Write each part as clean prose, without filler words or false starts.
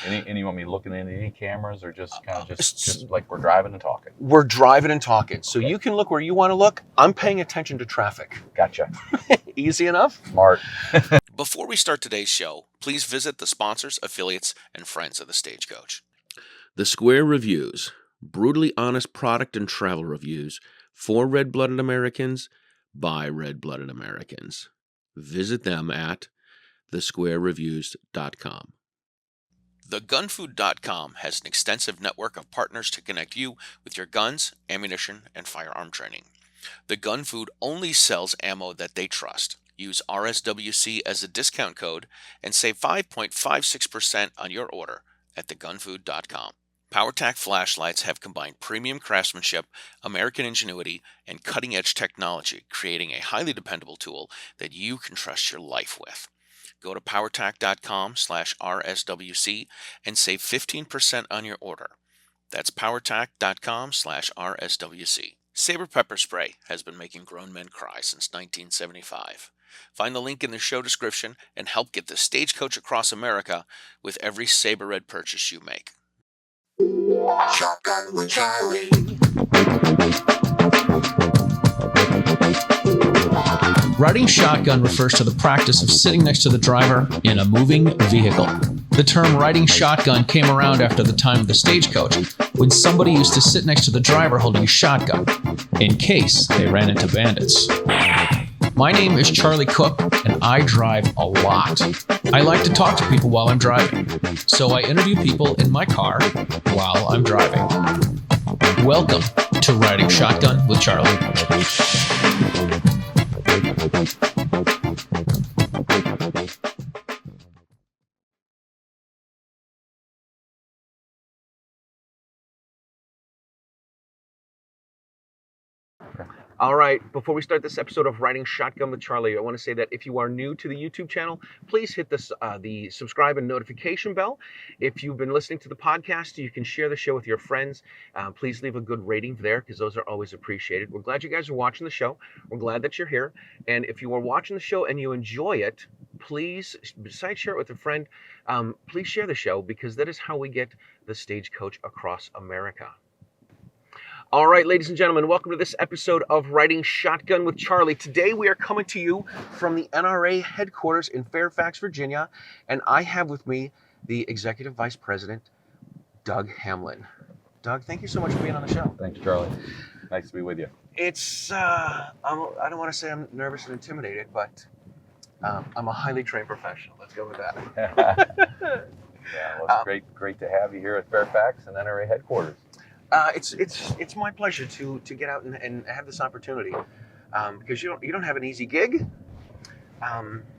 And you want me looking at any cameras, or just kind of just like we're driving and talking? We're driving and talking, so Okay. you can look where you want to look. I'm paying attention to traffic. Gotcha. Easy enough? Smart. Before we start today's show, please visit the sponsors, affiliates, and friends of the Stagecoach. The Square Reviews, brutally honest product and travel reviews for red-blooded Americans by red-blooded Americans. Visit them at thesquarereviews.com. TheGunFood.com has an extensive network of partners to connect you with your guns, ammunition, and firearm training. The Gun Food only sells ammo that they trust. Use RSWC as a discount code and save 5.56% on your order at thegunfood.com. PowerTac flashlights have combined premium craftsmanship, American ingenuity, and cutting-edge technology, creating a highly dependable tool that you can trust your life with. Go to powertac.com/RSWC and save 15% on your order. That's powertac.com/RSWC. Sabre Pepper Spray has been making grown men cry since 1975. Find the link in the show description and help get the Stagecoach across America with every Sabre Red purchase you make. Shotgun with Charlie. Riding shotgun refers to the practice of sitting next to the driver in a moving vehicle. The term riding shotgun came around after the time of the Stagecoach, when somebody used to sit next to the driver holding a shotgun, in case they ran into bandits. My name is Charlie Cook, and I drive a lot. I like to talk to people while I'm driving, so I interview people in my car while I'm driving. Welcome to Riding Shotgun with Charlie. All right, before we start this episode of Riding Shotgun with Charlie, I want to say that if you are new to the YouTube channel, please hit the subscribe and notification bell. If you've been listening to the podcast, you can share the show with your friends. Please leave a good rating there, because those are always appreciated. We're glad you guys are watching the show. We're glad that you're here. And if you are watching the show and you enjoy it, please, besides share it with a friend, please share the show, because that is how we get the Stagecoach across America. All right, ladies and gentlemen, welcome to this episode of Riding Shotgun with Charlie. Today we are coming to you from the NRA headquarters in Fairfax, Virginia, and I have with me the Executive Vice President, Doug Hamlin. Doug, thank you so much for being on the show. Thanks, Charlie. Nice to be with you. It's, I don't want to say I'm nervous and intimidated, but I'm a highly trained professional. Let's go with that. Yeah, well, it's great to have you here at Fairfax and NRA headquarters. It's my pleasure to get out and have this opportunity, because you don't have an easy gig,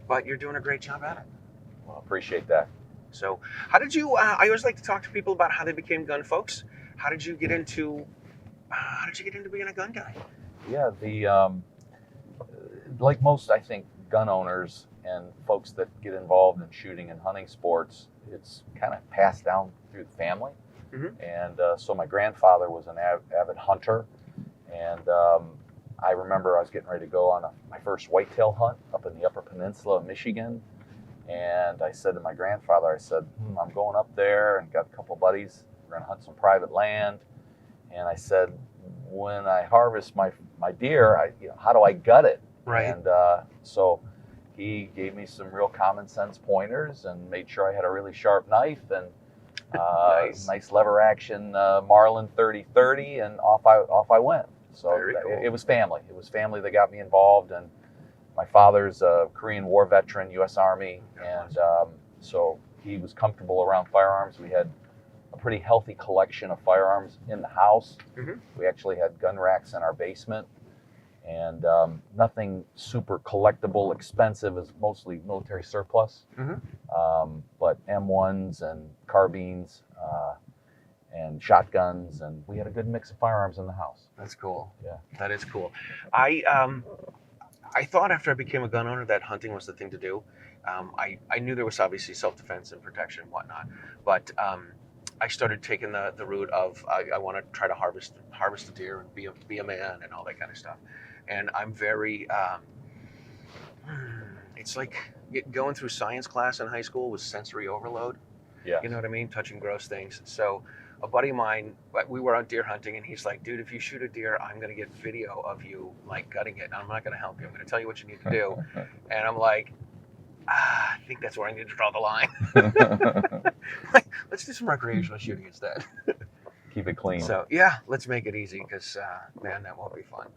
but you're doing a great job at it. Well, appreciate that. So, how did you? I always like to talk to people about how they became gun folks. How did you get into being a gun guy? Yeah, like most, I think, gun owners and folks that get involved in shooting and hunting sports, it's kind of passed down through the family. Mm-hmm. And so my grandfather was an avid hunter, and I remember I was getting ready to go on my first whitetail hunt up in the Upper Peninsula of Michigan, and I said to my grandfather, I said, I'm going up there and got a couple buddies, we're going to hunt some private land, and I said, when I harvest my deer, how do I gut it? Right. And so he gave me some real common sense pointers and made sure I had a really sharp knife and nice lever action Marlin 30-30, and off I went. So cool. It was family. It was family that got me involved, and my father's a Korean War veteran, U.S. Army, and so he was comfortable around firearms. We had a pretty healthy collection of firearms in the house. Mm-hmm. We actually had gun racks in our basement, and nothing super collectible, expensive, is mostly military surplus. Mm-hmm. But M1s and carbines and shotguns, and we had a good mix of firearms in the house. That's cool. Yeah, that is cool. I thought after I became a gun owner that hunting was the thing to do. I knew there was obviously self-defense and protection and whatnot, but I started taking the route of I want to try to harvest the deer and be a man and all that kind of stuff. And I'm very it's like going through science class in high school was sensory overload. Yes. You know what I mean? Touching gross things. So a buddy of mine, we were out deer hunting, and he's like, dude, if you shoot a deer, I'm going to get video of you like gutting it. I'm not going to help you. I'm going to tell you what you need to do. And I'm like, I think that's where I need to draw the line. Like, let's do some recreational shooting instead. Keep it clean. So yeah, let's make it easy, because man, that won't be fun.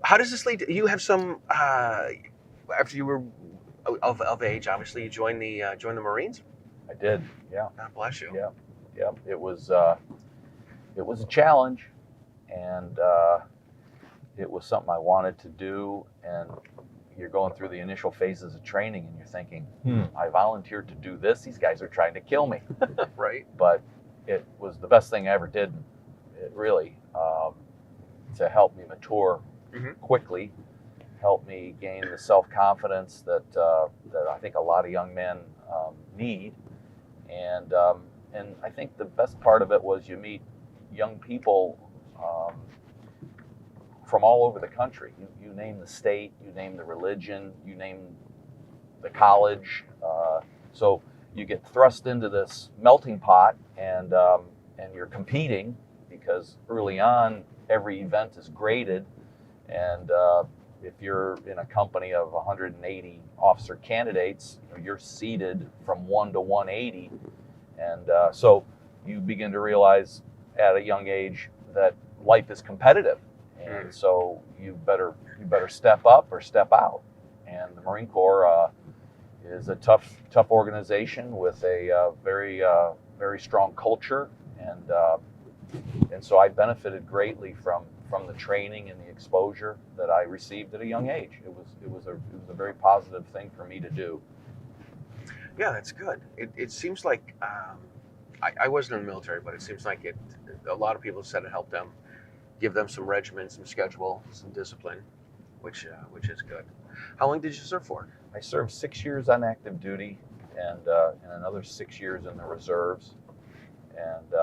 How does this lead to, you have some after you were of age, obviously you joined the Marines? I did. Yeah. God bless you. Yeah. It was a challenge, and it was something I wanted to do. And you're going through the initial phases of training, and you're thinking, I volunteered to do this. These guys are trying to kill me. Right. But it was the best thing I ever did. It really, to help me mature quickly, help me gain the self-confidence that I think a lot of young men need. And I think the best part of it was you meet young people from all over the country. You name the state, you name the religion, you name the college. So you get thrust into this melting pot, and you're competing, because early on every event is graded, and if you're in a company of 180 officer candidates, you're seated from 1 to 180, and so you begin to realize at a young age that life is competitive, and so you better step up or step out. And the Marine Corps is a tough organization with a very strong culture, and so I benefited greatly from the training and the exposure that I received at a young age. It was a very positive thing for me to do. Yeah, that's good. It seems like I wasn't in the military, but it seems like a lot of people have said it helped them, give them some regimen, some schedule, some discipline, which is good. How long did you serve for? I served 6 years on active duty, and another 6 years in the reserves, and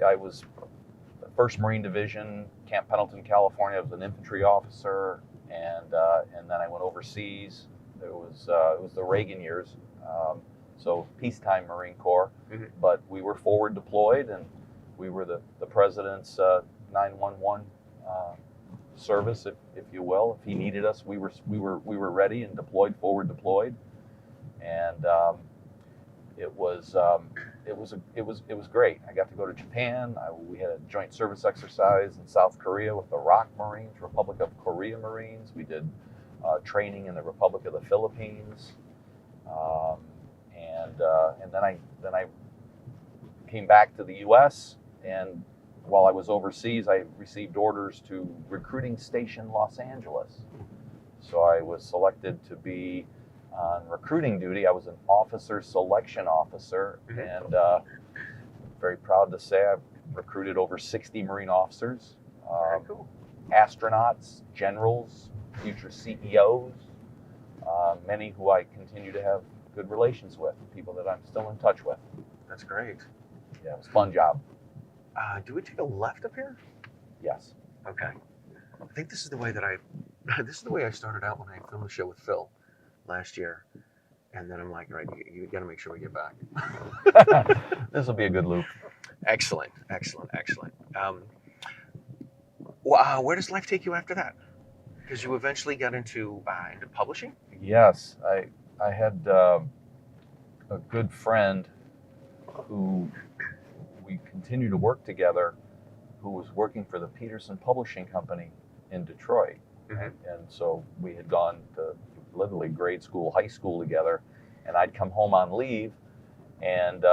I was the 1st Marine Division, Camp Pendleton, California. I was an infantry officer, and then I went overseas. It was the Reagan years, so peacetime Marine Corps, but we were forward deployed, and we were the president's 911 service, if you will. If he needed us, we were ready and forward deployed, and it was great. I got to go to Japan. We had a joint service exercise in South Korea with the ROC Marines, Republic of Korea Marines. We did training in the Republic of the Philippines, and then I came back to the U.S. and while I was overseas, I received orders to recruiting station Los Angeles. So I was selected to be on recruiting duty. I was an officer selection officer, and very proud to say I've recruited over 60 Marine officers, Cool. astronauts, generals, future CEOs, many who I continue to have good relations with, people that I'm still in touch with. That's great. Yeah, it was a fun job. Do we take a left up here? Yes. Okay. I think this is the way I started out when I filmed the show with Phil last year. And then I'm like, all right, you got to make sure we get back. This will be a good loop. Excellent. Where does life take you after that? Because you eventually got into publishing? Yes. I had a good friend who we continued to work together, who was working for the Peterson Publishing Company in Detroit. And so we had gone to literally grade school, high school together, and I'd come home on leave, and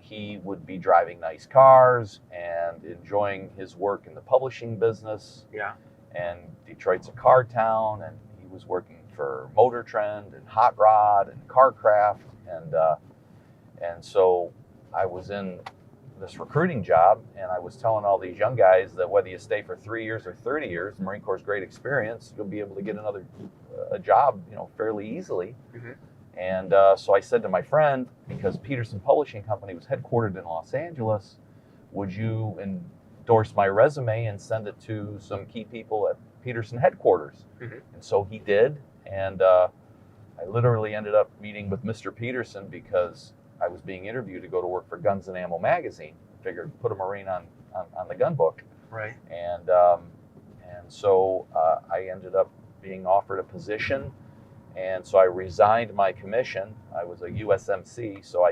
he would be driving nice cars and enjoying his work in the publishing business. Yeah. And Detroit's a car town, and he was working for Motor Trend and Hot Rod and Carcraft, and so I was in this recruiting job, and I was telling all these young guys that whether you stay for 3 years or 30 years, the Marine Corps is great experience. You'll be able to get a job, fairly easily. And so I said to my friend, because Peterson Publishing Company was headquartered in Los Angeles, would you endorse my resume and send it to some key people at Peterson headquarters? And so he did, and I literally ended up meeting with Mr. Peterson because I was being interviewed to go to work for Guns and Ammo magazine. Figured put a Marine on the gun book. Right. And so I ended up being offered a position, and so I resigned my commission. I was a USMC, so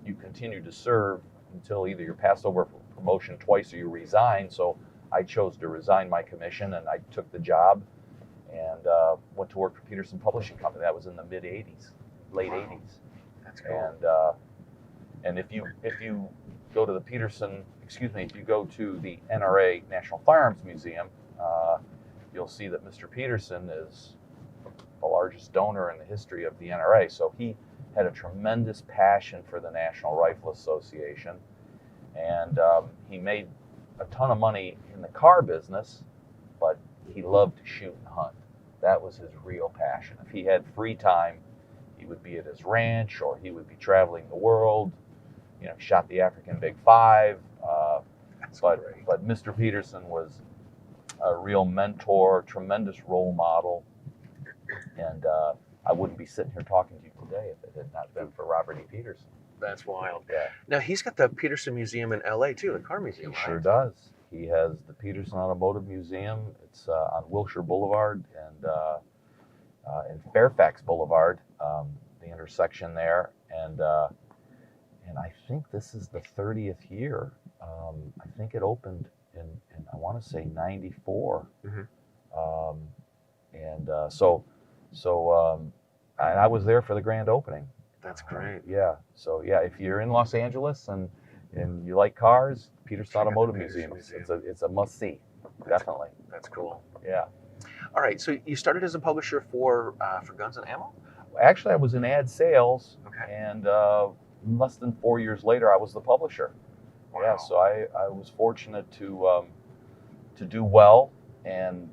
you continue to serve until either you're passed over for promotion twice or you resign. So I chose to resign my commission, and I took the job and went to work for Peterson Publishing Company. That was in the mid '80s, late '80s. That's cool. And if you go to the Peterson, if you go to the NRA National Firearms Museum, you'll see that Mr. Peterson is the largest donor in the history of the NRA. So he had a tremendous passion for the National Rifle Association, and he made a ton of money in the car business, but he loved to shoot and hunt. That was his real passion. If he had free time, he would be at his ranch or he would be traveling the world. Shot the African Big Five. But Mr. Peterson was a real mentor, tremendous role model, and I wouldn't be sitting here talking to you today if it had not been for Robert E. Peterson. That's wild. Yeah. Now, he's got the Peterson Museum in LA too, the car museum, He right? sure does. He has the Peterson Automotive Museum. It's on Wilshire Boulevard and Fairfax Boulevard, the intersection there. And I think this is the 30th year. I think it opened in I want to say '94. Mm-hmm. And I was there for the grand opening. That's great. Yeah. So yeah, if you're in Los Angeles and you like cars, Peterson Check out the Automotive Peterson Museum. It's a must see. Definitely. That's cool. Yeah. All right. So you started as a publisher for Guns and Ammo? Actually, I was in ad sales, Okay. and less than 4 years later, I was the publisher. Wow. Yeah. So I was fortunate to do well, and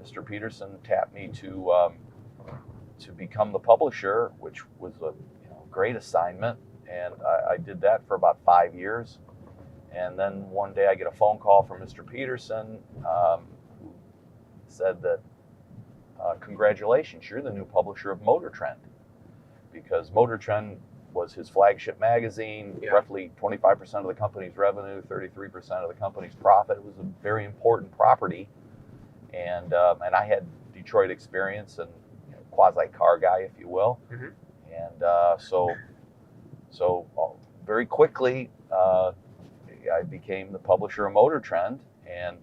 Mr. Peterson tapped me to become the publisher, which was a great assignment. And I did that for about 5 years. And then one day I get a phone call from Mr. Peterson, who said that, congratulations, you're the new publisher of Motor Trend. Because Motor Trend was his flagship magazine, Yeah. roughly 25% of the company's revenue, 33% of the company's profit. It was a very important property. And I had Detroit experience and quasi-car guy, if you will. Mm-hmm. And so very quickly, I became the publisher of Motor Trend, and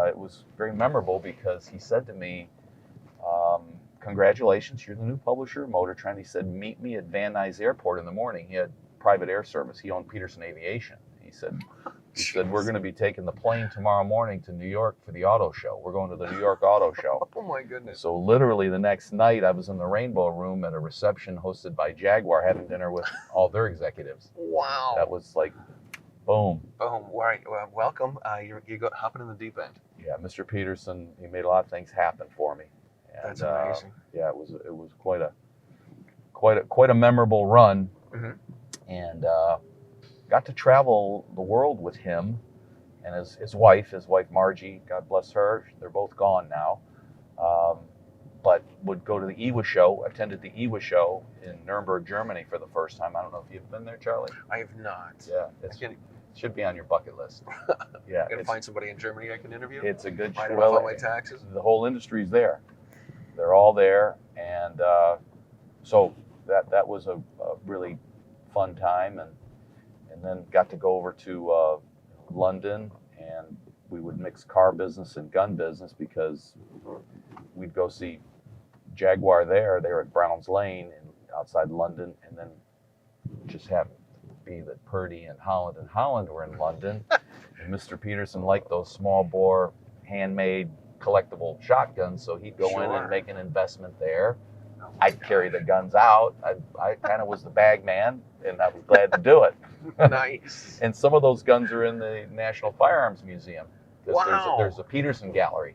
it was very memorable because he said to me, congratulations, you're the new publisher of Motor Trend. He said, meet me at Van Nuys Airport in the morning. He had private air service. He owned Peterson Aviation. He said, we're going to be taking the plane tomorrow morning to New York for the auto show. We're going to the New York Auto Show. Oh my goodness. So literally the next night I was in the Rainbow Room at a reception hosted by Jaguar, having dinner with all their executives. Wow. That was like, boom. Boom. All right. Well, welcome. You got hopping in the deep end. Yeah, Mr. Peterson, he made a lot of things happen for me. And, That's amazing. Yeah, it was quite a memorable run, Mm-hmm. and got to travel the world with him and his wife Margie, God bless her. They're both gone now, but would go to the EWA show. Attended the EWA show in Nuremberg, Germany for the first time. I don't know if you've been there, Charlie. I have not. Yeah, it should be on your bucket list. Yeah, I'm gonna find somebody in Germany I can interview. It's a good Might show. have all my taxes. The whole industry's there. They're all there, and so that was a really fun time, and then got to go over to London, and we would mix car business and gun business because we'd go see Jaguar there. They were at Brown's Lane outside London, and then just happened to be that Purdy and Holland were in London, and Mr. Peterson liked those small bore, handmade, collectible shotguns, so he'd go in and make an investment there. I'd carry the guns out. I kind of was the bag man, and I was glad to do it. Nice. And some of those guns are in the National Firearms Museum. Wow. There's a Peterson Gallery.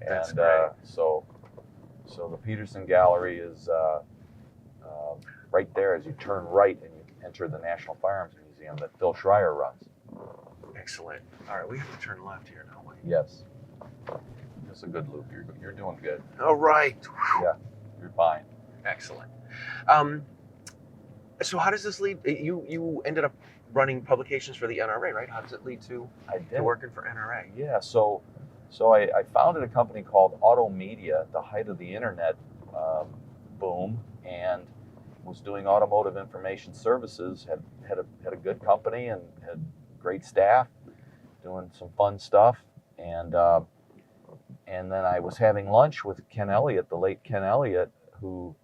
That's and great. So the Peterson Gallery is right there as you turn right and you enter the National Firearms Museum that Phil Schreier runs. Excellent. All right, we have to turn left here, don't we? Yes. It's a good loop. You're doing good. All right. Yeah, you're fine. Excellent. So how does this lead? You ended up running publications for the NRA, right? How does it lead to working for NRA? Yeah, so I founded a company called Auto Media at the height of the internet boom, and was doing automotive information services. Had a good company and had great staff, doing some fun stuff, and then I was having lunch with Ken Elliott, the late Ken Elliott, who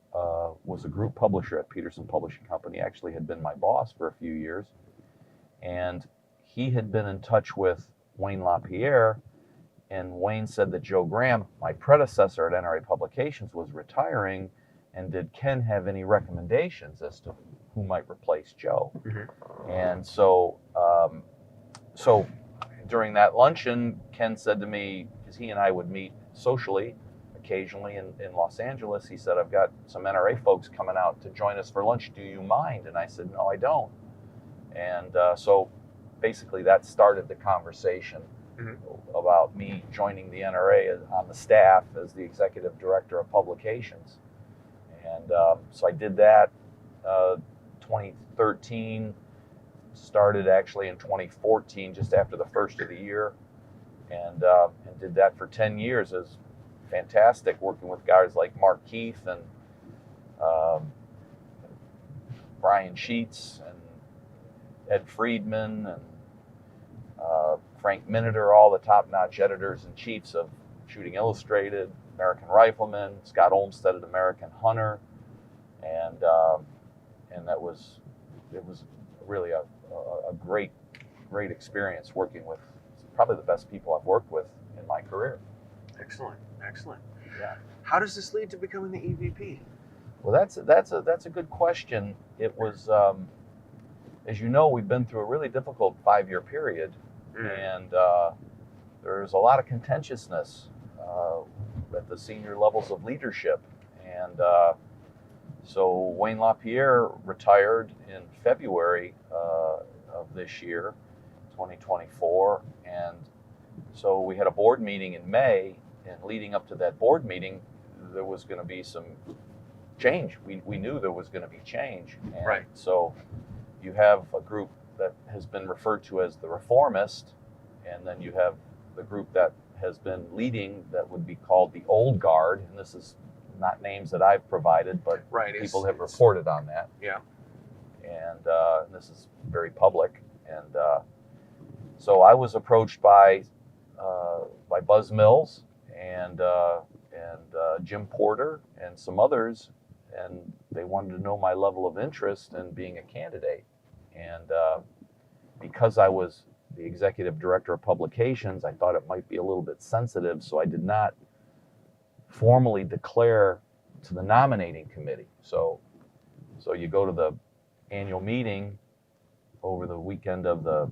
was a group publisher at Peterson Publishing Company. Actually, had been my boss for a few years, and he had been in touch with Wayne LaPierre, and Wayne said that Joe Graham, my predecessor at NRA Publications, was retiring, and did Ken have any recommendations as to who might replace Joe? Mm-hmm. And so during that luncheon, Ken said to me, because he and I would meet socially occasionally in Los Angeles, he said, I've got some NRA folks coming out to join us for lunch. Do you mind? And I said, no, I don't. And so basically that started the conversation about me joining the NRA on the staff as the executive director of publications. And so I did that 2013, started actually in 2014, just after the first of the year, and did that for 10 years. It was fantastic working with guys like Mark Keefe and Brian Sheets and Ed Friedman and Frank Miniter, all the top-notch editors-in-chiefs of Shooting Illustrated, American Rifleman, Scott Olmsted at American Hunter, and it was really a great experience working with probably the best people I've worked with in my career. Excellent. Yeah. How does this lead to becoming the EVP? Well, that's a good question. It was, as you know, we've been through a really difficult 5-year period, and there's a lot of contentiousness at the senior levels of leadership, and so Wayne LaPierre retired in February of this year, 2024, and so we had a board meeting in May, and leading up to that board meeting, there was going to be some change. We knew there was going to be change, and right. So you have a group that has been referred to as the Reformist, and then you have the group that has been leading that would be called the Old Guard, and this is not names that I've provided, but people have reported on that. Yeah. And this is very public. And so I was approached by Buzz Mills and Jim Porter and some others, and they wanted to know my level of interest in being a candidate. And because I was the executive director of publications, I thought it might be a little bit sensitive, so I did not formally declare to the nominating committee. So you go to the annual meeting over the weekend of the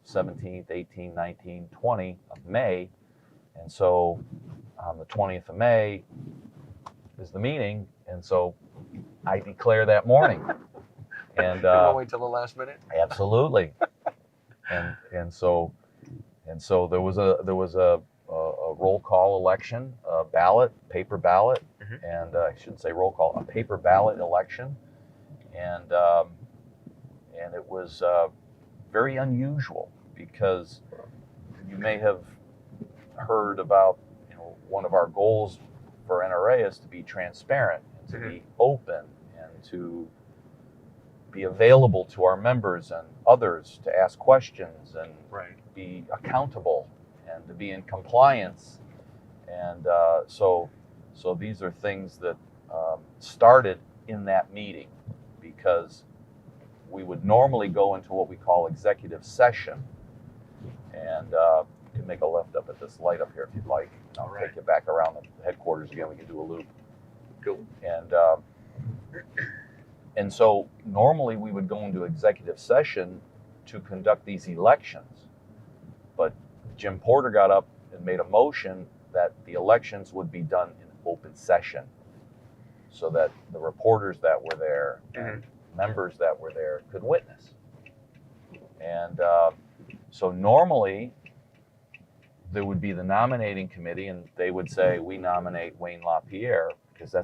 17th, 18th, 19th, 20th of May, and so on the 20th of May is the meeting, and so I declare that morning. And don't wait till the last minute. Absolutely. And so there was a roll call election, a ballot, paper ballot, and I shouldn't say roll call, a paper ballot election, and it was very unusual because you may have heard about, one of our goals for NRA is to be transparent and to be open and to be available to our members and others to ask questions and be accountable and to be in compliance. And so these are things that started in that meeting, because we would normally go into what we call executive session, and you can make a left up at this light up here if you'd like. I'll take you back around the headquarters again. We can do a loop. Cool. And so normally we would go into executive session to conduct these elections, but Jim Porter got up and made a motion that the elections would be done in open session, so that the reporters that were there and members that were there could witness. And so normally there would be the nominating committee, and they would say, we nominate Wayne LaPierre, because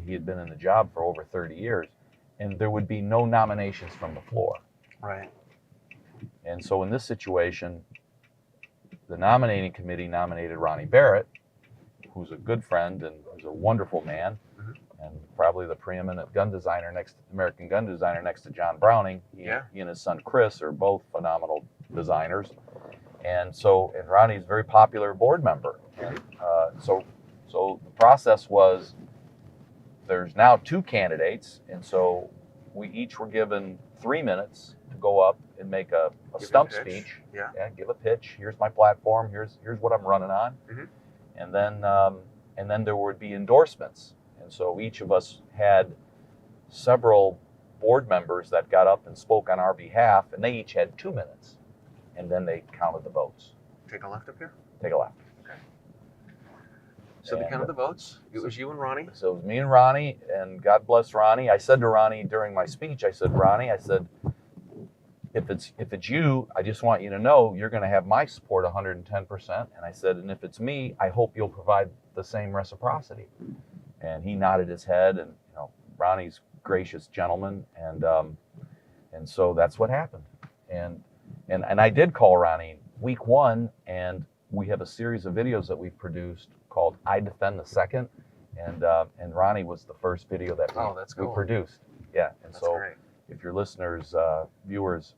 he had been in the job for over 30 years, and there would be no nominations from the floor. Right. And so in this situation, the nominating committee nominated Ronnie Barrett, who's a good friend and who's a wonderful man, and probably the preeminent American gun designer next to John Browning. He and his son Chris are both phenomenal designers. And Ronnie's a very popular board member. And so the process was, there's now 2 candidates, and so we each were given 3 minutes to go up and make a stump speech. Yeah, give a pitch. Here's my platform. Here's what I'm running on. And then there would be endorsements. And so each of us had several board members that got up and spoke on our behalf, and they each had 2 minutes. And then they counted the votes. Take a left up here? Take a left. Okay. So they counted the votes. It was you and Ronnie? So it was me and Ronnie, and God bless Ronnie. I said to Ronnie during my speech, I said, Ronnie, if it's you, I just want you to know you're going to have my support 110%. And I said, and if it's me, I hope you'll provide the same reciprocity. And he nodded his head, and Ronnie's a gracious gentleman, and so that's what happened. And I did call Ronnie week 1, and we have a series of videos that we've produced called "I Defend the Second," and Ronnie was the first video that we produced. Yeah, and that's so great. If your listeners, viewers,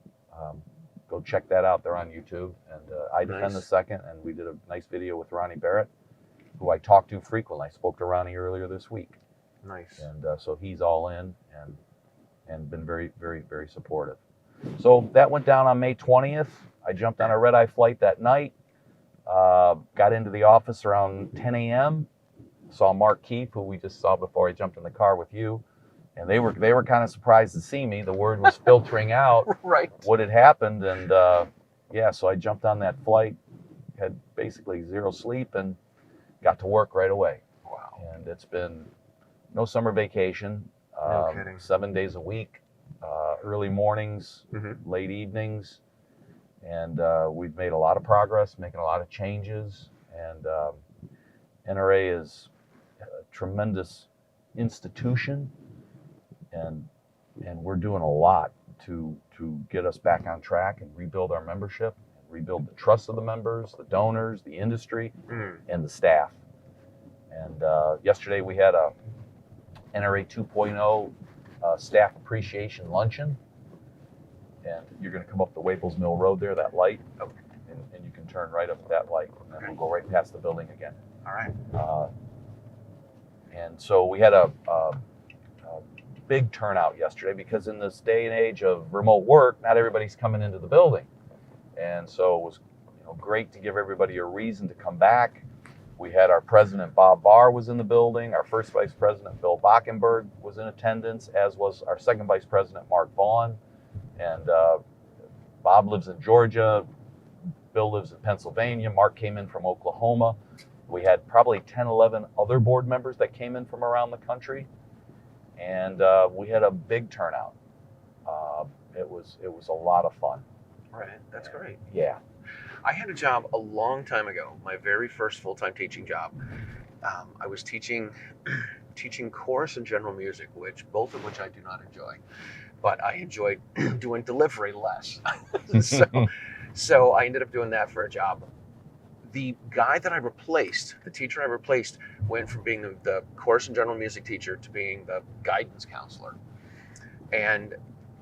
go check that out. They're on YouTube, and "I Defend the Second," and we did a nice video with Ronnie Barrett, who I talk to frequently. I spoke to Ronnie earlier this week. Nice. And so he's all in and been very, very, very supportive. So that went down on May 20th. I jumped on a red-eye flight that night, got into the office around 10 a.m., saw Mark Keefe, who we just saw before I jumped in the car with you, and they were kind of surprised to see me. The word was filtering out what had happened, and so I jumped on that flight, had basically zero sleep, and got to work right away. Wow. And it's been no summer vacation, no kidding. 7 days a week, early mornings, late evenings, and we've made a lot of progress, making a lot of changes, and NRA is a tremendous institution, and we're doing a lot to get us back on track and rebuild our membership, and rebuild the trust of the members, the donors, the industry, and the staff. And yesterday we had a NRA 2.0 staff appreciation luncheon, and you're going to come up the Waples Mill Road there, that light, and you can turn right up that light, and then we'll go right past the building again. All right. And so we had a big turnout yesterday, because in this day and age of remote work, not everybody's coming into the building, and so it was great to give everybody a reason to come back. We had our president, Bob Barr, was in the building. Our first vice president, Bill Bockenberg, was in attendance, as was our second vice president, Mark Vaughn. And Bob lives in Georgia. Bill lives in Pennsylvania. Mark came in from Oklahoma. We had probably 10, 11 other board members that came in from around the country. And we had a big turnout. It was a lot of fun. Right, that's great. Yeah. I had a job a long time ago, my very first full-time teaching job. I was teaching chorus and general music, both of which I do not enjoy, but I enjoyed doing delivery less. So I ended up doing that for a job. The guy that I replaced, the teacher I replaced, went from being the chorus and general music teacher to being the guidance counselor. And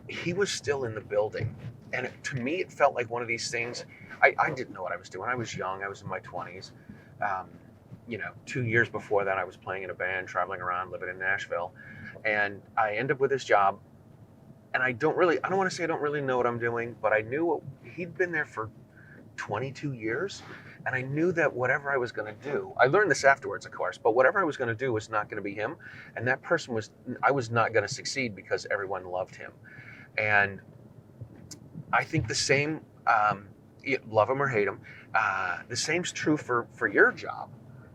he was still in the building. And to me, it felt like one of these things. I didn't know what I was doing. I was young. I was in my 20s. 2 years before that, I was playing in a band, traveling around, living in Nashville. And I end up with this job. And I don't want to say I don't really know what I'm doing, but I knew he'd been there for 22 years. And I knew that whatever I was going to do, I learned this afterwards, of course, but whatever I was going to do was not going to be him. And that person I was not going to succeed because everyone loved him. And I think the same, love him or hate him, the same's true for your job.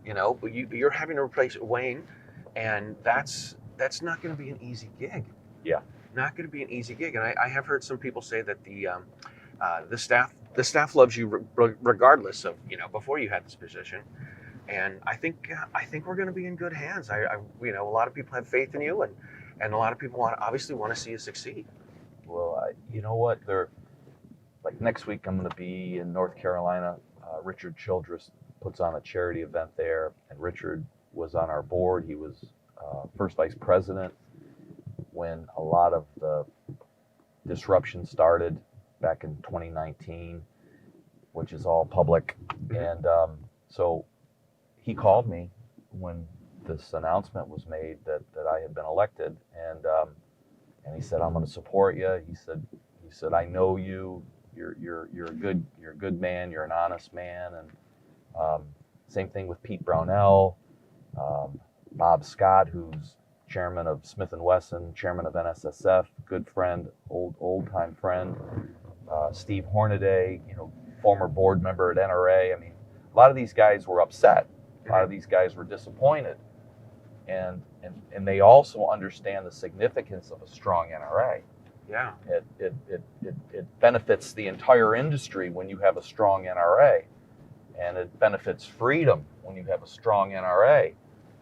But you're having to replace Wayne, and that's not going to be an easy gig. Yeah. Not going to be an easy gig. And I have heard some people say that the staff the staff loves you regardless of, before you had this position. And I think we're going to be in good hands. A lot of people have faith in you, and a lot of people obviously want to see you succeed. Well, you know what? Like next week, I'm going to be in North Carolina. Richard Childress puts on a charity event there, and Richard was on our board. He was first vice president when a lot of the disruption started back in 2019, which is all public. And so he called me when this announcement was made that I had been elected, and he said, "I'm going to support you." He said, "I know you. You're a good man. You're an honest man." And same thing with Pete Brownell, Bob Scott, who's chairman of Smith & Wesson, chairman of NSSF, good friend, old time friend. Steve Hornaday, former board member at NRA. I mean, a lot of these guys were upset. A lot of these guys were disappointed, and they also understand the significance of a strong NRA. Yeah, it benefits the entire industry when you have a strong NRA, and it benefits freedom when you have a strong NRA.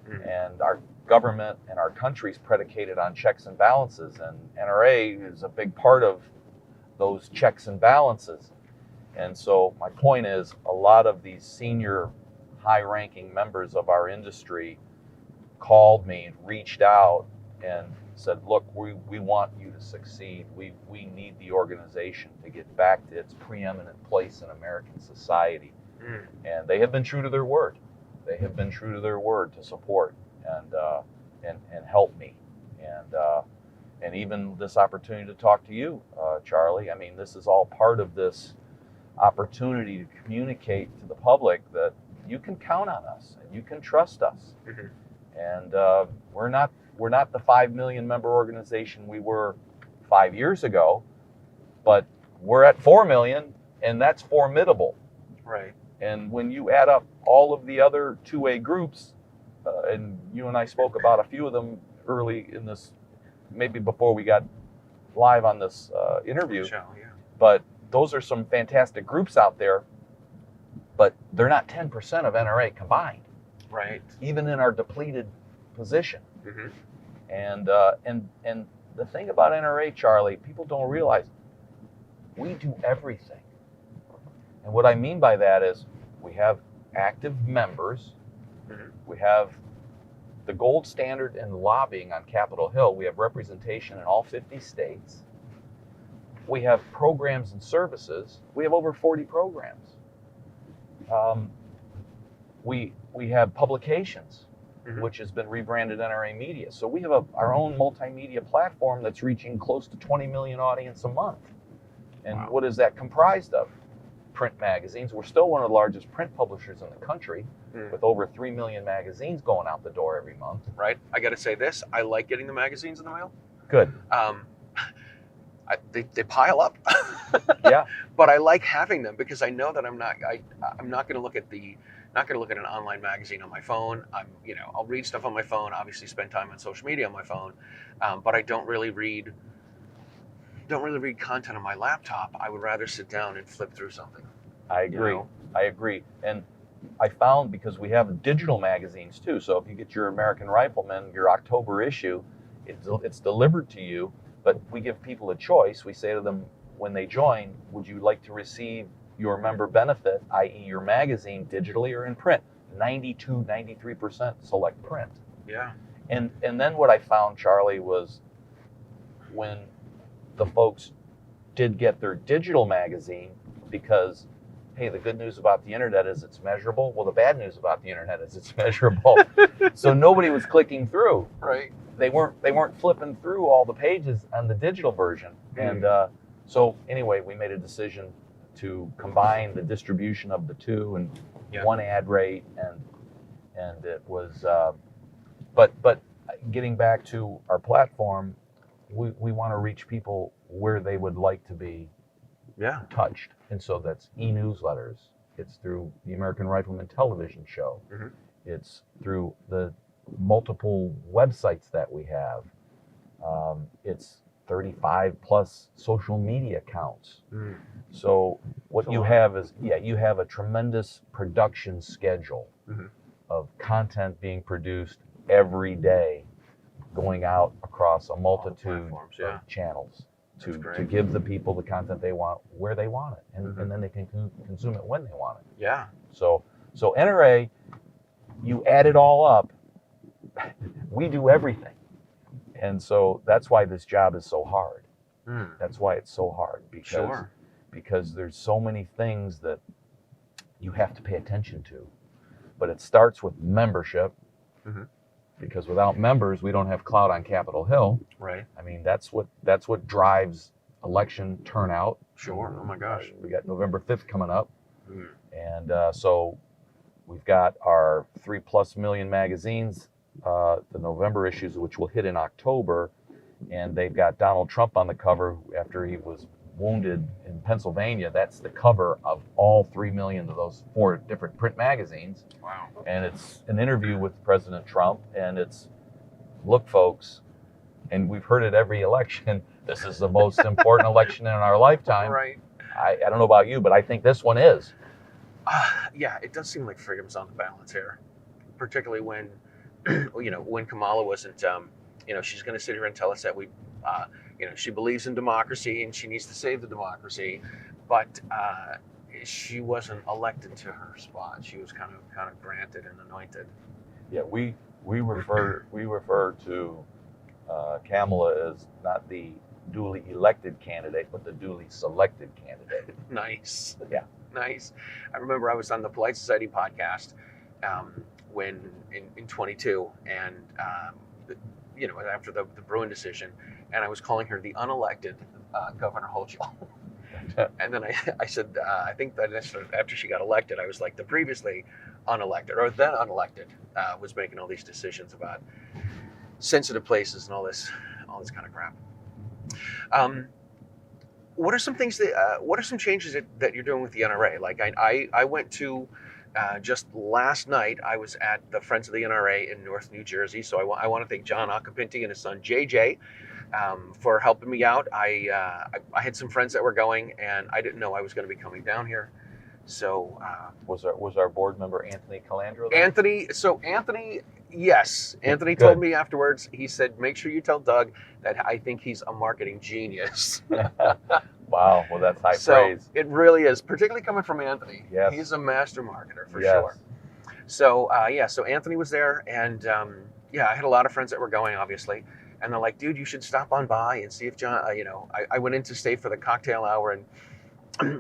And our government and our country is predicated on checks and balances, and NRA is a big part of those checks and balances. And so my point is, a lot of these senior high-ranking members of our industry called me and reached out and said, "Look, we want you to succeed. We need the organization to get back to its preeminent place in American society." And they have been true to their word. They have been true to their word to support and help me. And even this opportunity to talk to you, Charlie, I mean, this is all part of this opportunity to communicate to the public that you can count on us and you can trust us. And we're not the 5 million member organization we were 5 years ago, but we're at 4 million, and that's formidable. Right. And when you add up all of the other 2A groups, and you and I spoke about a few of them early in this, maybe before we got live on this interview, but those are some fantastic groups out there, but they're not 10% of NRA combined. Right. Even in our depleted position. And the thing about NRA, Charlie, people don't realize we do everything. And what I mean by that is we have active members. We have the gold standard in lobbying on Capitol Hill. We have representation in all 50 states. We have programs and services. We have over 40 programs. We have publications, which has been rebranded NRA Media. So we have our own multimedia platform that's reaching close to 20 million audience a month. And what is that comprised of? Print magazines. We're still one of the largest print publishers in the country, with over 3 million magazines going out the door every month. Right. I got to say this. I like getting the magazines in the mail. Good. They pile up. Yeah. But I like having them because I know that I'm not going to look at an online magazine on my phone. I'll read stuff on my phone. Obviously, spend time on social media on my phone, but I don't really read content on my laptop. I would rather sit down and flip through something. I agree. I agree. And I found, because we have digital magazines too, so if you get your American Rifleman, your October issue, it's delivered to you, but we give people a choice. We say to them when they join, would you like to receive your member benefit, i.e. your magazine, digitally or in print? 93% select print. Yeah. And then what I found, Charlie, was when the folks did get their digital magazine, because, hey, the good news about the internet is it's measurable. Well, the bad news about the internet is it's measurable. So nobody was clicking through. Right. They weren't flipping through all the pages on the digital version. And so anyway, we made a decision to combine the distribution of the two and one ad rate, and it was. But getting back to our platform, we want to reach people where they would like to be touched. And so that's e-newsletters. It's through the American Rifleman television show. It's through the multiple websites that we have. It's 35 plus social media accounts. Mm. So what That's a you lot. have is, you have a tremendous production schedule Mhm. of content being produced every day, going out across a multitude platforms, yeah. of channels That's to great. give the people the content they want where they want it, and, Mhm. and then they can consume it when they want it. Yeah. So NRA, you add it all up, we do everything. And so that's why this job is so hard. Mm. That's why it's so hard, because there's so many things that you have to pay attention to. But it starts with membership, Mhm. because without members, we don't have clout on Capitol Hill. Right. I mean, that's what drives election turnout. Sure. Oh my gosh. We got November 5th coming up, Mm. and so we've got our 3+ million magazines, the November issues, which will hit in October, and they've got Donald Trump on the cover after he was wounded in Pennsylvania. That's the cover of all 3 million of those 4 different print magazines. Wow. And it's an interview with President Trump, and it's, look, folks, and we've heard it every election, this is the most important election in our lifetime. Right. I don't know about you, but I think this one is. Yeah, it does seem like freedom's on the balance here, particularly when, when Kamala wasn't, she's going to sit here and tell us that she believes in democracy and she needs to save the democracy, but she wasn't elected to her spot. She was kind of granted and anointed. Yeah, we refer to Kamala as not the duly elected candidate, but the duly selected candidate. Nice. Yeah. Nice. I remember I was on the Polite Society podcast when in 22, and after the Bruin decision, and I was calling her the unelected Governor Hochul. And then I said, I think that after she got elected, I was like, the previously unelected, or then unelected, was making all these decisions about sensitive places and all this kind of crap. What are some things what are some changes that you're doing with the NRA? Like I went to, just last night, I was at the Friends of the NRA in North New Jersey. So I want to thank John Acapinti and his son JJ for helping me out. I had some friends that were going, and I didn't know I was going to be coming down here. So was our board member Anthony Calandro there? Anthony, yes. Anthony Good. told me afterwards, he said, make sure you tell Doug that I think he's a marketing genius. Wow, well, that's high So praise. it really is, particularly coming from Anthony. Yes. He's a master marketer for Yes. sure. So so Anthony was there, and I had a lot of friends that were going, obviously, and they're like, dude, you should stop on by and see if John. I went in to stay for the cocktail hour and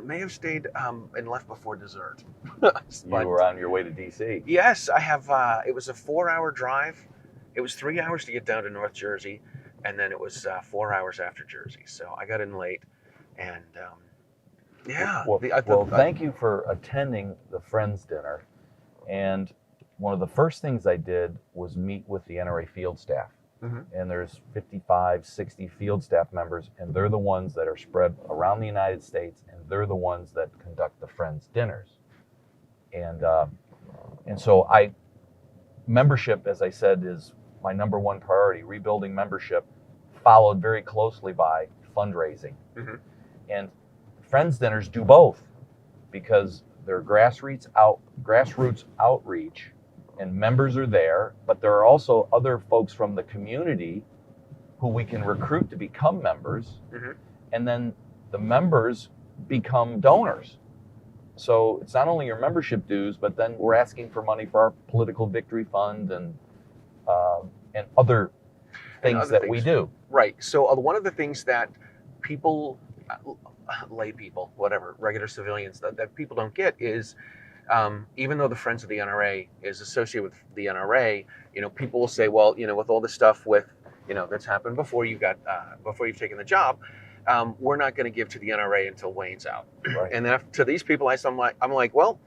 may have stayed and left before dessert. You were on your way to DC. Yes, I have. It was a 4-hour drive. It was 3 hours to get down to North Jersey, and then it was 4 hours after Jersey. So I got in late, and thank you for attending the Friends dinner. And one of the first things I did was meet with the NRA field staff. Mhm. And there's 55, 60 field staff members, and they're the ones that are spread around the United States, and they're the ones that conduct the Friends dinners. And so membership, as I said, is my number one priority. Rebuilding membership, followed very closely by fundraising. Mhm. And Friends dinners do both, because they're grassroots outreach, and members are there, but there are also other folks from the community who we can recruit to become members. Mhm. And then the members become donors. So it's not only your membership dues, but then we're asking for money for our political victory fund and other things we do. Right. So one of the things that people, lay people, whatever, regular civilians, that people don't get is, even though the Friends of the NRA is associated with the NRA, people will say, well, with all this stuff that's happened before you've taken the job, we're not going to give to the NRA until Wayne's out. Right. And then to these people, I'm like, well,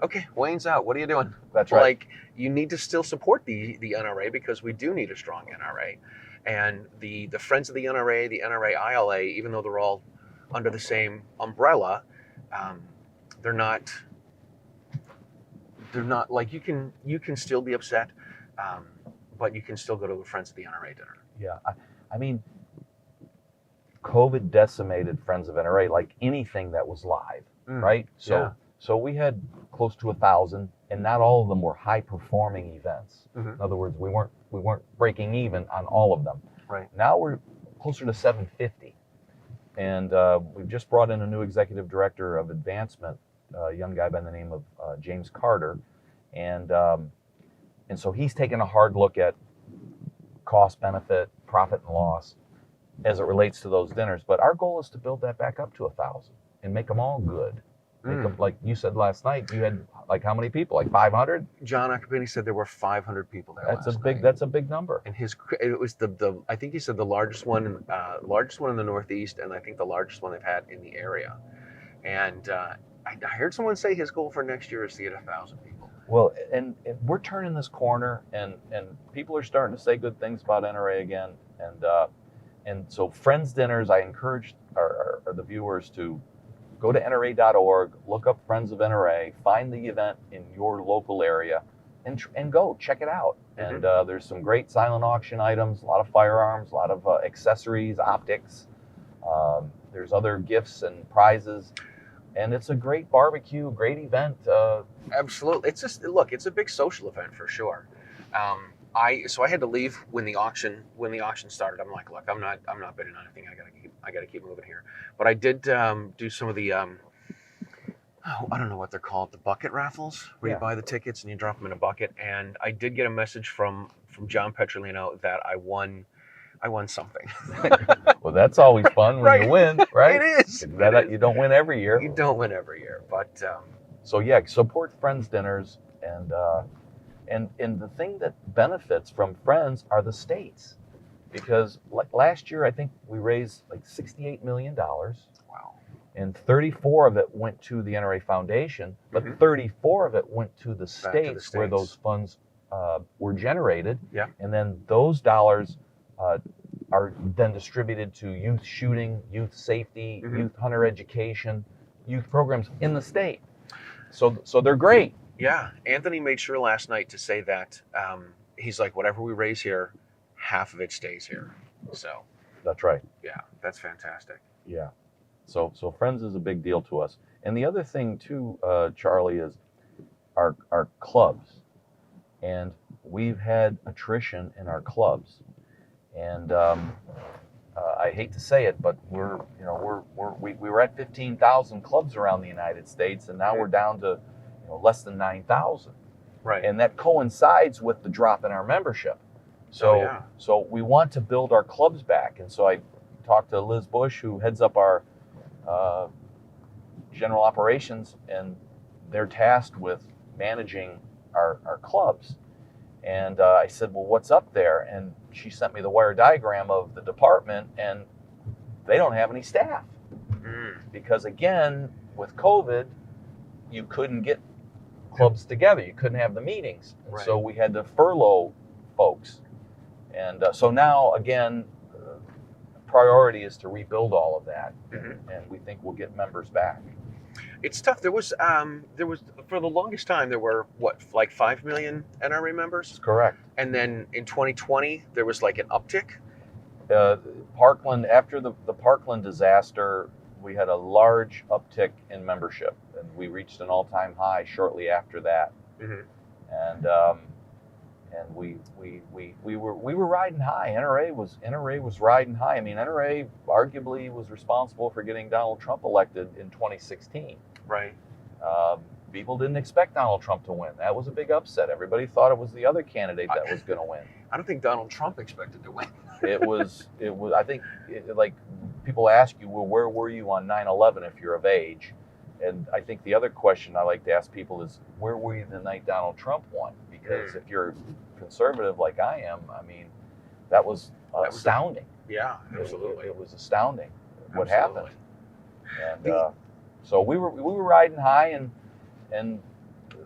okay, Wayne's out. What are you doing? That's right. Like, you need to still support the NRA, because we do need a strong NRA. And the Friends of the NRA, the NRA ILA, even though they're all under the same umbrella, they're not like, you can still be upset, but you can still go to the Friends of the NRA dinner. Yeah, I mean, COVID decimated Friends of NRA like anything that was live, right? So we had close to 1,000, and not all of them were high-performing events. In other words, we weren't breaking even on all of them. Right. Now we're closer to 750, and we've just brought in a new executive director of advancement, a young guy by the name of James Carter, and so he's taken a hard look at cost, benefit, profit, and loss as it relates to those dinners. But our goal is to build that back up to 1,000 and make them all good. Make them, like you said last night, you had like how many people? Like 500? John Acapini said there were 500 people there. That's a big number. And it was the I think he said the largest one in the Northeast, and I think the largest one they've had in the area. And I heard someone say his goal for next year is to get 1,000 people. Well, and we're turning this corner, and people are starting to say good things about NRA again, and so Friends Dinners, I encourage the viewers to go to NRA.org, look up Friends of NRA, find the event in your local area, and go check it out. And there's some great silent auction items, a lot of firearms, a lot of accessories, optics. There's other gifts and prizes, and it's a great barbecue, great event. Absolutely, it's a big social event for sure. I had to leave when the auction started. I'm like, look, I'm not bidding on anything. I gotta keep moving here. But I did do some of the I don't know what they're called, the bucket raffles, where you buy the tickets and you drop them in a bucket. And I did get a message from John Petrolino that I won something. Well, that's always fun when you win, right? It is. You don't win every year. You don't win every year, but so yeah, support Friends Dinners, and the thing that benefits from Friends are the states, because last year I think we raised like $68 million. Wow. And 34 of it went to the NRA Foundation, but 34 of it went to the states where those funds were generated. Yeah. And then those dollars are then distributed to youth shooting, youth safety, youth hunter education, youth programs in the state. So they're great. Yeah, Anthony made sure last night to say that he's like, whatever we raise here, half of it stays here. So that's right. Yeah, that's fantastic. Yeah. So Friends is a big deal to us. And the other thing too, Charlie, is our clubs. And we've had attrition in our clubs. And I hate to say it, but we were at 15,000 clubs around the United States, and now we're down to less than 9,000. Right. And that coincides with the drop in our membership. So we want to build our clubs back. And so I talked to Liz Bush, who heads up our general operations, and they're tasked with managing our clubs. And I said, well, what's up there? And she sent me the wire diagram of the department, and they don't have any staff. Because again, with COVID, you couldn't get clubs together. You couldn't have the meetings. And so we had to furlough folks. And so now, again, priority is to rebuild all of that. And we think we'll get members back. It's tough. There was for the longest time, there were like 5 million NRA members? That's correct. And then in 2020, there was like an uptick? Parkland, after the Parkland disaster, we had a large uptick in membership, and we reached an all-time high shortly after that. And we were riding high. NRA was riding high. I mean, NRA arguably was responsible for getting Donald Trump elected in 2016. Right. People didn't expect Donald Trump to win. That was a big upset. Everybody thought it was the other candidate that was going to win. I don't think Donald Trump expected to win. It was. I think, like, people ask you, well, where were you on 9/11 if you're of age? And I think the other question I like to ask people is, where were you the night Donald Trump won? Because if you're conservative like I am, I mean, that was astounding. Yeah, absolutely. It was astounding what happened. And so we were riding high, and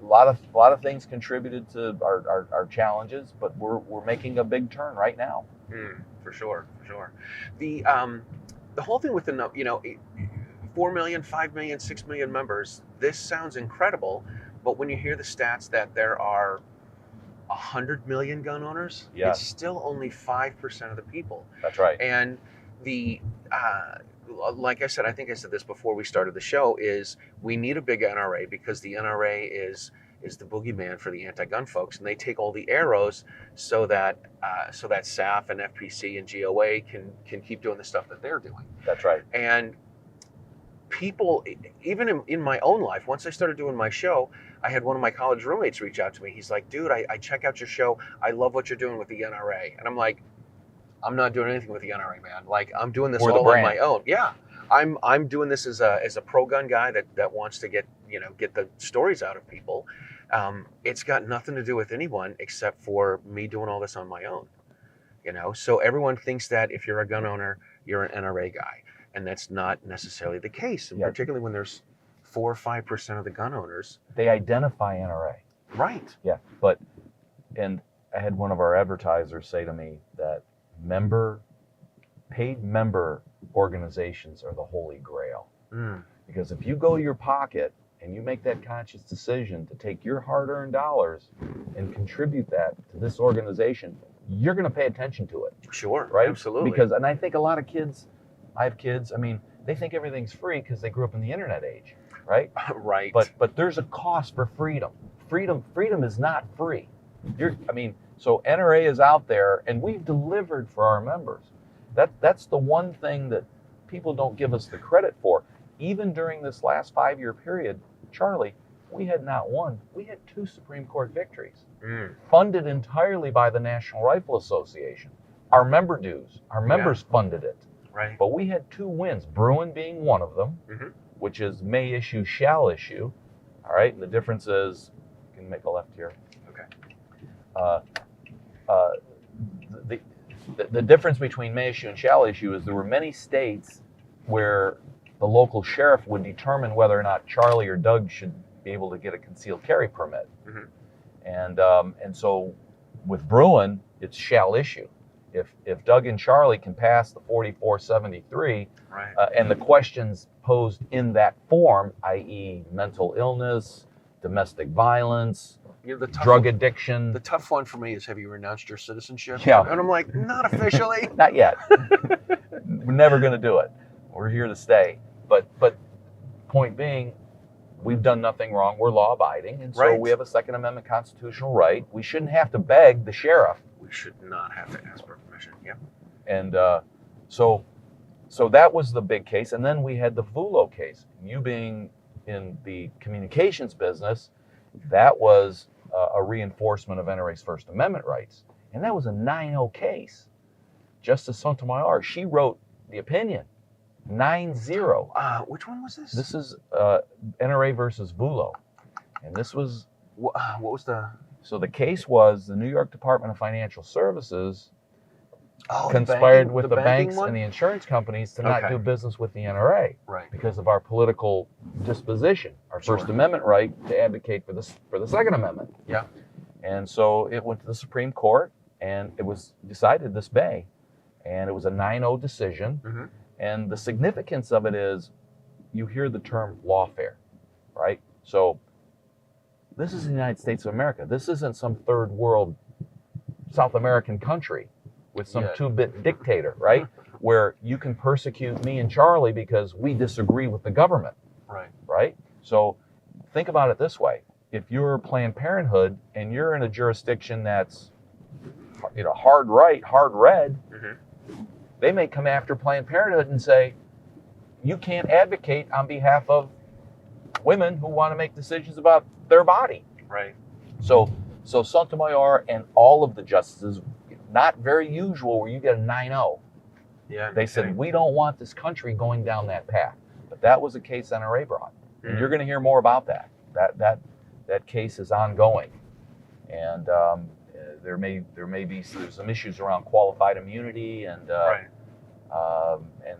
a lot of things contributed to our challenges, but we're making a big turn right now. For sure. The whole thing with the 4 million, 5 million, 6 million members, this sounds incredible, but when you hear the stats that there are 100 million gun owners, it's still only 5% of the people. That's right. And the like I said, I think I said this before we started the show, is we need a big NRA because the NRA is the boogeyman for the anti-gun folks, and they take all the arrows so that SAF and FPC and GOA can keep doing the stuff that they're doing. That's right. And people, even in my own life, once I started doing my show, I had one of my college roommates reach out to me. He's like, dude, I check out your show. I love what you're doing with the NRA. And I'm like, I'm not doing anything with the NRA, man. Like, I'm doing this all on my own. Yeah. I'm doing this as a pro-gun guy that wants to get the stories out of people. It's got nothing to do with anyone except for me doing all this on my own. So everyone thinks that if you're a gun owner, you're an NRA guy. And that's not necessarily the case, and particularly when there's 4 or 5% of the gun owners. They identify NRA. Right. Yeah, and I had one of our advertisers say to me that paid member organizations are the holy grail. Because if you go to your pocket and you make that conscious decision to take your hard-earned dollars and contribute that to this organization, you're going to pay attention to it. Sure, right? Absolutely. And I think a lot of kids, I have kids, they think everything's free because they grew up in the internet age, right? Right. But there's a cost for freedom. Freedom is not free. So NRA is out there, and we've delivered for our members. That's the one thing that people don't give us the credit for. Even during this last 5-year period, Charlie, we had not one, we had 2 Supreme Court victories, funded entirely by the National Rifle Association. Our member dues, our members funded it. Right. But we had 2 wins, Bruin being one of them, which is may issue, shall issue. All right, and the difference is, you can make a left here. Okay. The difference between may issue and shall issue is there were many states where the local sheriff would determine whether or not Charlie or Doug should be able to get a concealed carry permit. And so with Bruin, it's shall issue. If Doug and Charlie can pass the 4473, and the questions posed in that form, i.e. mental illness, domestic violence, drug addiction. The tough one for me is, have you renounced your citizenship? Yeah. And I'm like, not officially. Not yet. We're never going to do it. We're here to stay. But point being, we've done nothing wrong. We're law-abiding, and so we have a Second Amendment constitutional right. We shouldn't have to beg the sheriff. We should not have to ask for permission. Yeah. And so that was the big case. And then we had the VULO case. You being in the communications business, that was a reinforcement of NRA's First Amendment rights. And that was a 9-0 case. Justice Sotomayor, she wrote the opinion. 9-0. Which one was this? This is NRA versus VULO. And this was... What was the... So the case was the New York Department of Financial Services conspired with the banks and the insurance companies to not do business with the NRA because of our political disposition, our First Amendment right to advocate for the Second Amendment. Yeah. And so it went to the Supreme Court, and it was decided this May, and it was a 9-0 decision. And the significance of it is you hear the term lawfare, right? So this is the United States of America. This isn't some third world South American country with some 2-bit dictator, right? Where you can persecute me and Charlie because we disagree with the government. Right? So think about it this way. If you're Planned Parenthood and you're in a jurisdiction that's hard right, hard red, they may come after Planned Parenthood and say, you can't advocate on behalf of women who want to make decisions about their body. Right. So Sotomayor and all of the justices, not very usual where you get a 9-0. Yeah. They said, we don't want this country going down that path. But that was a case NRA brought. And you're going to hear more about that. That case is ongoing. And there's some issues around qualified immunity and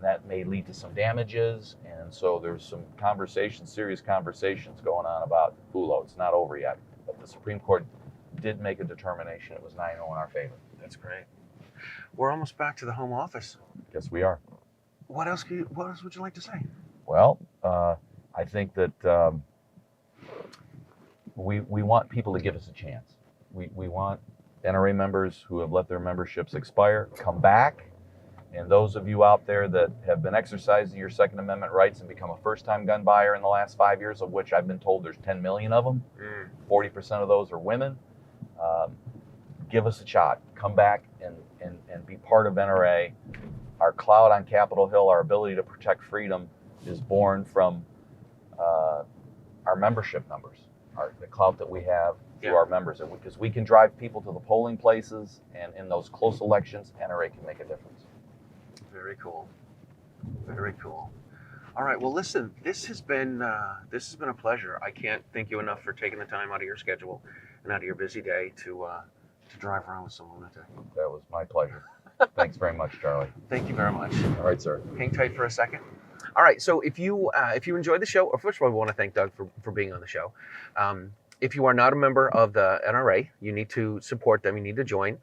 that may lead to some damages. And so there's some serious conversations going on about VULO. It's not over yet. But the Supreme Court did make a determination. It was 9-0 in our favor. That's great. We're almost back to the home office. Yes, we are. What else would you like to say? Well, I think that we want people to give us a chance. We want NRA members who have let their memberships expire come back. And those of you out there that have been exercising your Second Amendment rights and become a first-time gun buyer in the last 5 years, of which I've been told there's 10 million of them, 40% of those are women, give us a shot. Come back and be part of NRA. Our clout on Capitol Hill, our ability to protect freedom, is born from our membership numbers, the clout that we have through our members. Because we can drive people to the polling places, and in those close elections, NRA can make a difference. Very cool. Very cool. All right. Well, listen, this has been a pleasure. I can't thank you enough for taking the time out of your schedule and out of your busy day to drive around with some lunatic. That was my pleasure. Thanks very much, Charlie. Thank you very much. All right, sir. Hang tight for a second. All right. So if you enjoyed the show, or first of all, we want to thank Doug for being on the show. If you are not a member of the NRA, you need to support them. You need to join.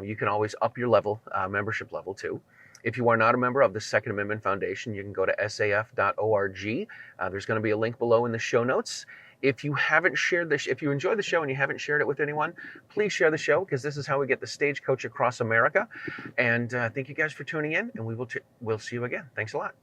You can always up your level, membership level too. If you are not a member of the Second Amendment Foundation, you can go to saf.org. There's going to be a link below in the show notes. If you haven't shared this, if you enjoyed the show and you haven't shared it with anyone, please share the show, because this is how we get the Stagecoach across America. And thank you guys for tuning in, and we'll see you again. Thanks a lot.